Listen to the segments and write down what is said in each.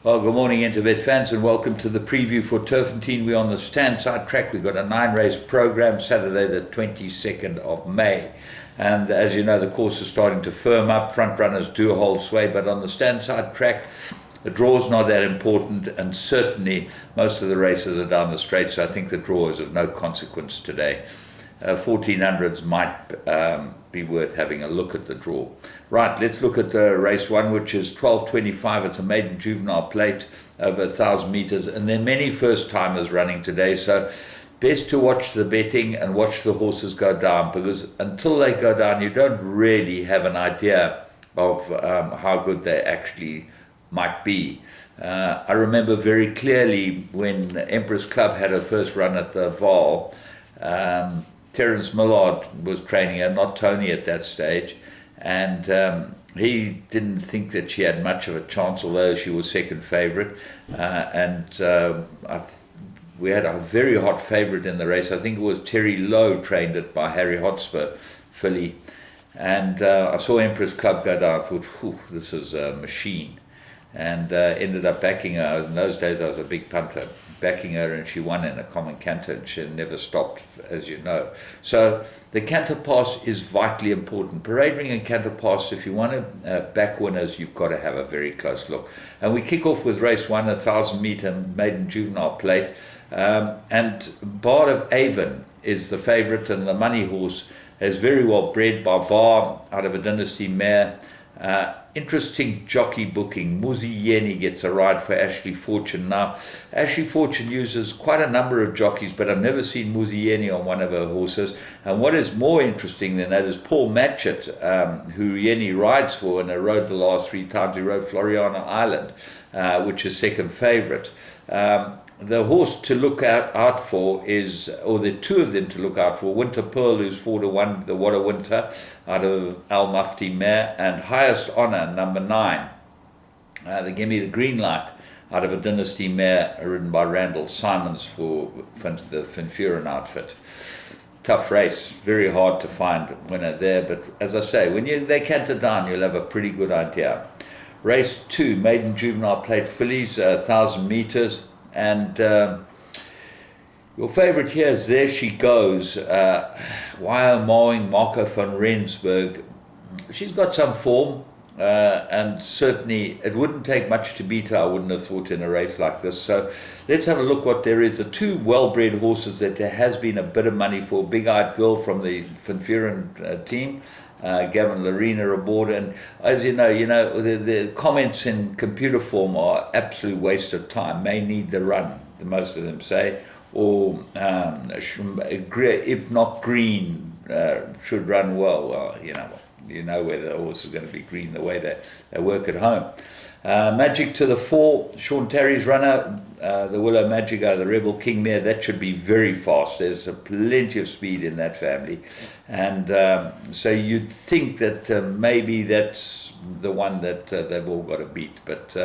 Well, good morning, Interbet fans, and welcome to the preview for Turffontein. We're on the stand-side track. We've got a 9-race program, Saturday the 22nd of May. And as you know, the course is starting to firm up. Front runners do hold sway, but on the stand-side track, the draw's not that important, and certainly most of the races are down the straight, so I think the draw is of no consequence today. 1400s might be worth having a look at the draw. Right, let's look at race one, which is 12:25. It's a maiden juvenile plate over 1,000 meters, and there are many first-timers running today, so best to watch the betting and watch the horses go down, because until they go down, you don't really have an idea of how good they actually might be. I remember very clearly when Empress Club had her first run at the Val. Terence Millard was training her, not Tony at that stage, and he didn't think that she had much of a chance, although she was second favourite. We had a very hot favourite in the race. I think it was Terry Lowe, trained it by Harry Hotspur filly. And I saw Empress Club go down. I thought, whew, this is a machine. And ended up backing her. In those days I was a big punter, backing her, and she won in a common canter, and she never stopped, as you know. So the canter pass is vitally important. Parade ring and canter pass, if you want to back winners, you've got to have a very close look. And we kick off with race one, 1,000 meter maiden juvenile plate, and Bard of Avon is the favourite, and the money horse is very well bred by VAR out of a dynasty mare. Interesting jockey booking. Muzi Yeni gets a ride for Ashley Fortune. Now, Ashley Fortune uses quite a number of jockeys, but I've never seen Muzi Yeni on one of her horses. And what is more interesting than that is Paul Matchett, who Yeni rides for and rode the last 3 times. He rode Floriana Island, which is second favourite. The horse to look out for is, or the two of them to look out for, Winter Pearl, who's 4-1, the What a Winter, out of Al Mufti mare, and Highest Honour, number 9. They give me the green light out of a dynasty mare ridden by Randall Simons for the Finfuran outfit. Tough race, very hard to find a winner there, but as I say, when they canter down, you'll have a pretty good idea. Race 2, maiden juvenile plate fillies, 1,000 meters. And your favourite here is There She Goes, Wire Mowing, Marco van Rensburg. She's got some form, and certainly it wouldn't take much to beat her, I wouldn't have thought, in a race like this. So let's have a look what there is. The two well-bred horses that there has been a bit of money for. Big-Eyed Girl from the Finfuran team, Gavin Larena aboard, and as you know, the comments in computer form are absolute waste of time. May need the run, the most of them say, or if not green, should run well. Well, you know whether the horse is going to be green the way they work at home. Magic to the 4, Sean Terry's runner, the Willow Magic, the Rebel King mare, that should be very fast. There's plenty of speed in that family, and so you'd think that maybe that's the one that they've all got to beat. But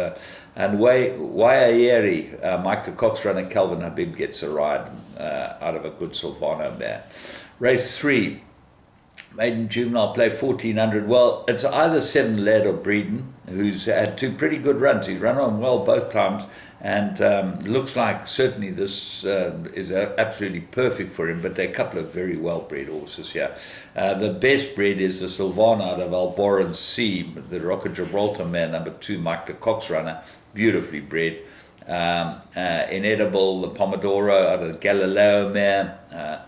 and Waiayeri, Mike the Cox runner, Calvin Habib gets a ride out of a good Silvano mare. Race 3. Maiden juvenile play 1400. Well, it's either 7 Laird or Breeden, who's had 2 pretty good runs. He's run on well both times, and looks like certainly this is absolutely perfect for him. But they're a couple of very well bred horses here. The best bred is the Silvana out of Alboran C, the Rocket Gibraltar mare, number 2, Mike the Cox runner, beautifully bred. Inedible, the Pomodoro out of the Galileo mare,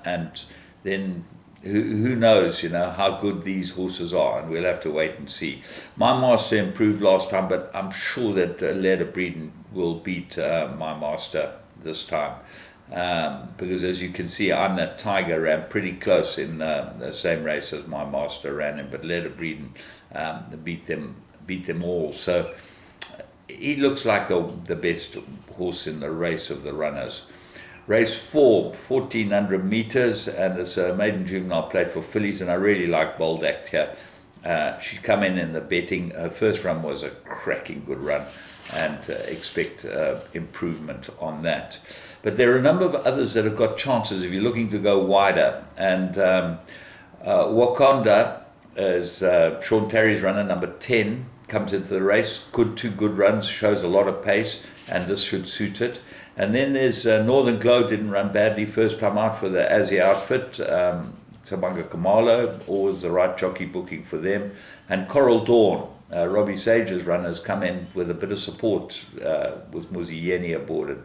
and then who knows, how good these horses are, and we'll have to wait and see. My Master improved last time, but I'm sure that Laird of Breeden will beat My Master this time, because as you can see, I'm that Tiger ran pretty close in the same race as My Master ran in, but Laird of Breeden beat them all. So he looks like the best horse in the race of the runners. Race 4, 1,400 meters, and it's a maiden juvenile plate for fillies, and I really like Bold Act here. She's come in the betting. Her first run was a cracking good run, and expect improvement on that. But there are a number of others that have got chances if you're looking to go wider, and Wakanda is Sean Terry's runner, number 10. comes into the race. Two good runs, shows a lot of pace, and this should suit it. And then there's Northern Glow, didn't run badly first time out for the Aussie outfit. Sabanga Kamalo, always the right jockey booking for them. And Coral Dawn, Robbie Sage's runners come in with a bit of support with Muzi Yeni aboard it.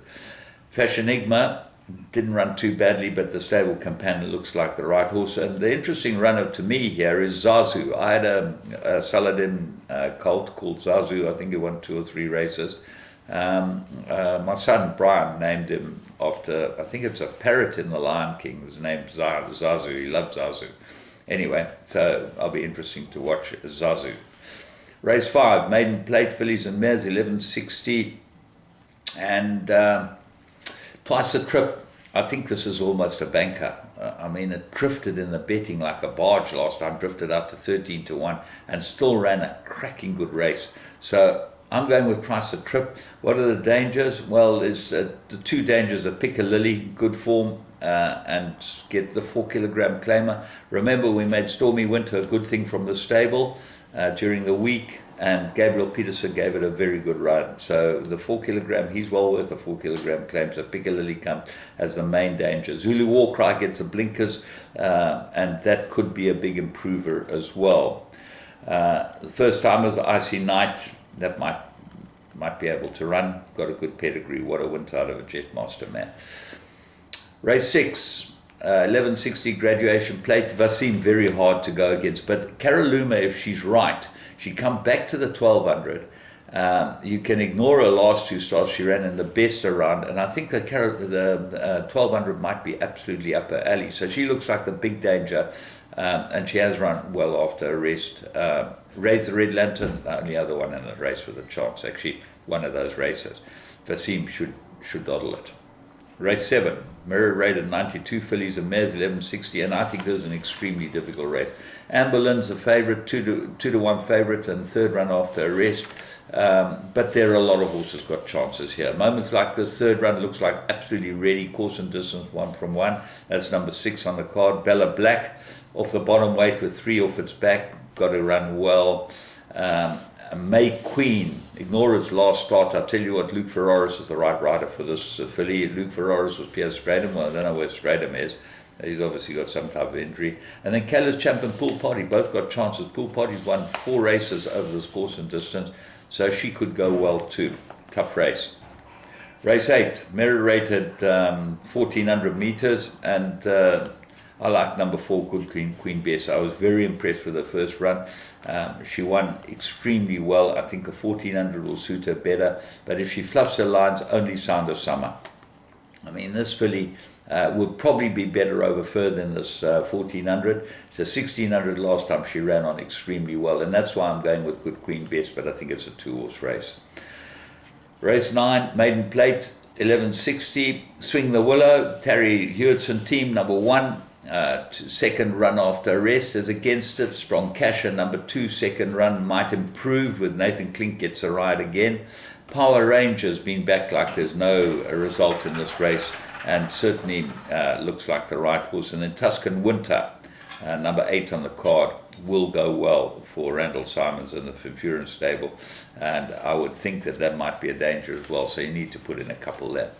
Fashion Enigma didn't run too badly, but the stable companion looks like the right horse. And the interesting runner to me here is Zazu. I had a Saladin colt called Zazu. I think he won 2 or 3 races. My son Brian named him after, I think it's a parrot in the Lion King. His name's Zazu. He loves Zazu. Anyway, so I'll be interesting to watch Zazu. Race 5, Maiden Plate, Fillies and Mares, 1160. And Twice a Trip, I think this is almost a banker. I mean, it drifted in the betting like a barge last time, drifted out to 13 to 1, and still ran a cracking good race. So I'm going with Twice a Trip. What are the dangers? Well, there's the 2 dangers are Piccalilli, good form, and get the 4 kilogram claimer. Remember, we made Stormy Winter a good thing from the stable during the week, and Gabriel Peterson gave it a very good run. So the 4 kilogram, he's well worth a 4 kilogram claim. So Piccalilli comes as the main danger. Zulu Warcry gets the blinkers, and that could be a big improver as well. The first timers, Icy Night, that might be able to run. Got a good pedigree. What a winter out of a Jetmaster man. Race 6, 1160 Graduation Plate. Vasim very hard to go against, but Caroluma, if she's right, she come back to the 1200. You can ignore her last 2 starts. She ran in the best around, and I think the 1200 might be absolutely up her alley. So she looks like the big danger, and she has run well after a rest. Raise the Red Lantern, the only other one in the race with a chance, actually, one of those races. Vasim should dawdle it. Race 7, Mirror Rated 92, Fillies and Mares, 1160, and I think this is an extremely difficult race. Amberlin's a favourite, 2 to 1 favourite, and third run after a rest. But there are a lot of horses got chances here. Moments like this, third run looks like absolutely ready. Course and distance 1 from 1. That's number 6 on the card. Bella Black off the bottom weight with 3 off its back. Got to run well. May Queen, ignore its last start. I'll tell you what, Luke Ferraris is the right rider for this filly. Luke Ferraris was Pierre Stradham. Well, I don't know where Stradham is. He's obviously got some type of injury. And then Callis Champ and Pool Party both got chances. Pool Party's won 4 races over this course and distance, so she could go well too. Tough race. Race 8, Mirror Rated 1400 meters, and I like number 4, Good Queen Bess. I was very impressed with her first run. She won extremely well. I think the 1400 will suit her better, but if she fluffs her lines, only Sound of Summer. I mean, this filly would probably be better over fur than this 1400. So 1600 last time she ran on extremely well, and that's why I'm going with Good Queen Bess, but I think it's a 2-horse race. Race 9, Maiden Plate, 1160, Swing the Willow, Terry Hewitson team, number 1. Second run after rest is against it. Sprong Casher, number 2, second run might improve with Nathan Klink gets a ride again. Power Ranger's been back like there's no result in this race, and certainly looks like the right horse. And then Tuscan Winter, number 8 on the card, will go well for Randall Simons and the Finfuran stable, and I would think that might be a danger as well, so you need to put in a couple there.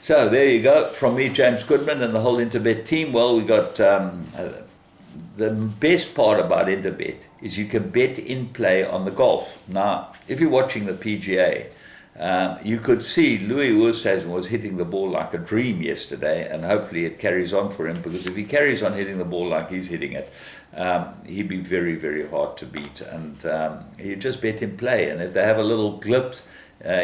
So there you go, from me, James Goodman, and the whole Interbet team. Well, we got the best part about Interbet is you can bet in play on the golf. Now, if you're watching the PGA, you could see Louis Oosthuizen was hitting the ball like a dream yesterday, and hopefully it carries on for him, because if he carries on hitting the ball like he's hitting it, he'd be very, very hard to beat. And you just bet in play, and if they have a little glip,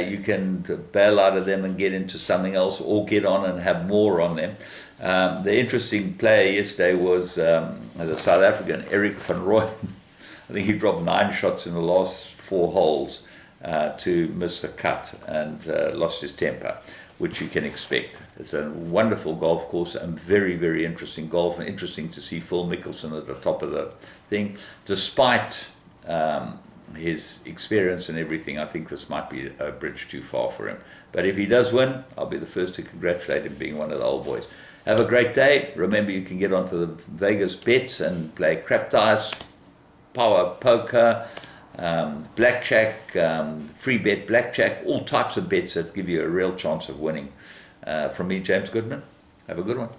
you can bail out of them and get into something else, or get on and have more on them. The interesting player yesterday was the South African Eric van Rooyen. I think he dropped 9 shots in the last 4 holes to miss the cut, and lost his temper, which you can expect. It's a wonderful golf course and very, very interesting golf, and interesting to see Phil Mickelson at the top of the thing. Despite his experience and everything, I think this might be a bridge too far for him. But if he does win, I'll be the first to congratulate him, being one of the old boys. Have a great day. Remember, you can get onto the Vegas bets and play crap dice, power poker, blackjack, free bet blackjack, all types of bets that give you a real chance of winning. From me, James Goodman. Have a good one.